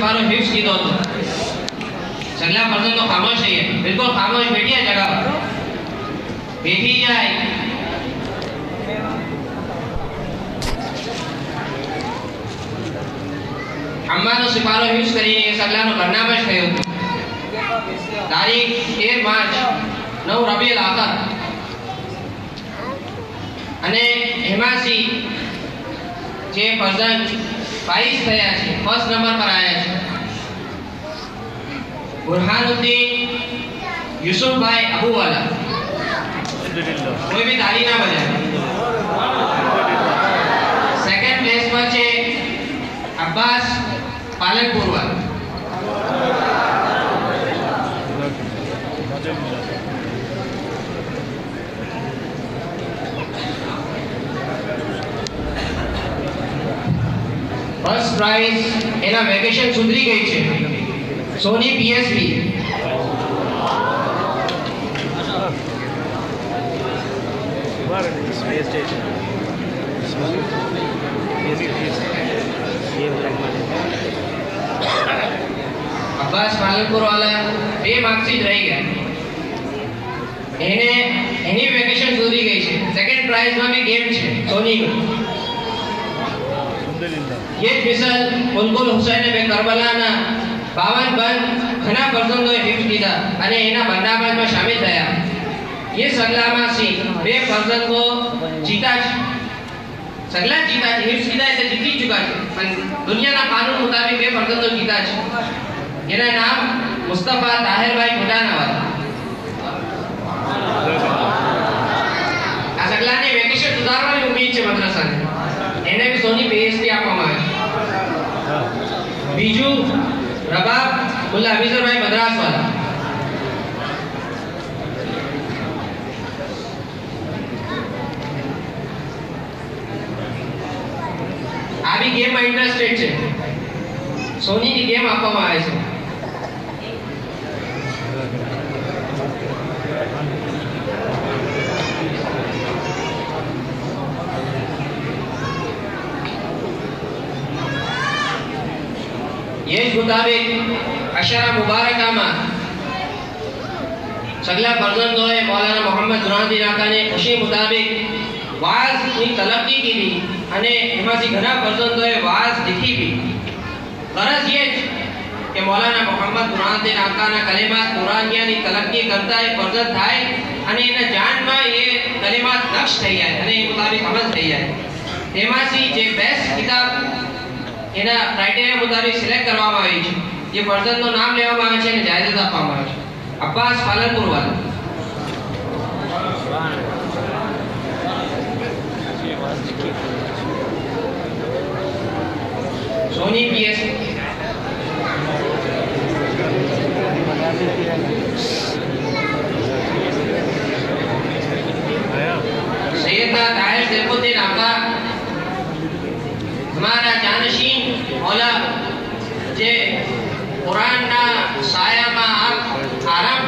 सिपारो हिफ्स कीधो तो सगला पर्सन तो खामोश है, बिल्कुल खामोश बैठी है जगह पर, बैठी जाए। अम्मानो सिपारो हिफ्स करीने सगलानो बनामश थयो तो तारीख 13 मार्च 9 रबीउल आखिर અને હેમાસી જે પર્સન 22 થયા છે, ફર્સ્ટ નંબર પર આવ્યા છે। बुरहानुद्दीन यूसुफ भाई अबूवाला, कोई भी ताली ना बजाए। सेकंड प्लेस पर છે अब्बास पालनपुर वाला। फर्स्ट प्राइज एना वेकेशन सुधरी गई है, सोनी PSP। अब्बास पालनपुर वाला 2 मार्क्स ही रह गया, एनी वेकेशन सुधरी गई है। सेकंड प्राइज में भी गेम है सोनी में। ये मिसल मुल्कुल हुसैन बे करबलाना 52 बन घना पर्सनोए हिफ्स कीधा અને એના બનાવટમાં શામિલ થયા। ये સગલામાંથી 2 पर्सन को जीता છે, સગલા જીતા છે, हिफ्स कीधा એટલે જીતી ચૂકા છે, પણ દુનિયાના કાનૂન મુતાબિક 2 पर्सन તો જીતા છે। એના નામ મુસ્તફા તાહિરભાઈ ભુટાનાવાલા। આ સગલાને વેકેશન સુધારવાની ઉમ્મીદ છે મદ્રસાને, એને भी સોની PSP આપવામાં આવે છે। बीजू रबाब मुल्ला हफीजुर भाई मद्रास वाला। आ भी गेम में इंटरेस्टेड है, सोनी की गेम આપવામાં આવે છે। ये मुताबिक अशरा मुबारका में सगला पर्सन जो है मौलाना मोहम्मद बुरहानुद्दीन आका ने खुशी मुताबिक वाज की तलबी की भी અને એમાંથી ઘણા पर्सन जो है वाज लिखी भी। गरज ये कि मौलाना मोहम्मद बुरहानुद्दीन आका ना कलिमात कुरानिया ની તલબી કરતા એ पर्सन થાય અને એના જાનમાં એ કલિમાત નક્શ થઈ જાય અને એ મુતાબિક અમલ થઈ જાય। તેમાંથી જે બેસ્ટ કિતાબ એના ક્રાઇટેરિયા મુતાબિક સિલેક્ટ કરવામાં આવી છે, જે पर्सन નું નામ લેવામાં આવે છે અને જાયઝત આપવામાં આવે છે। अब्बास पालनपुर वाला। सोनी PSP। सैयदना ताहिर सैफुद्दीन आका हमारा जानशीन मौला जे कुरान ना साया में आराम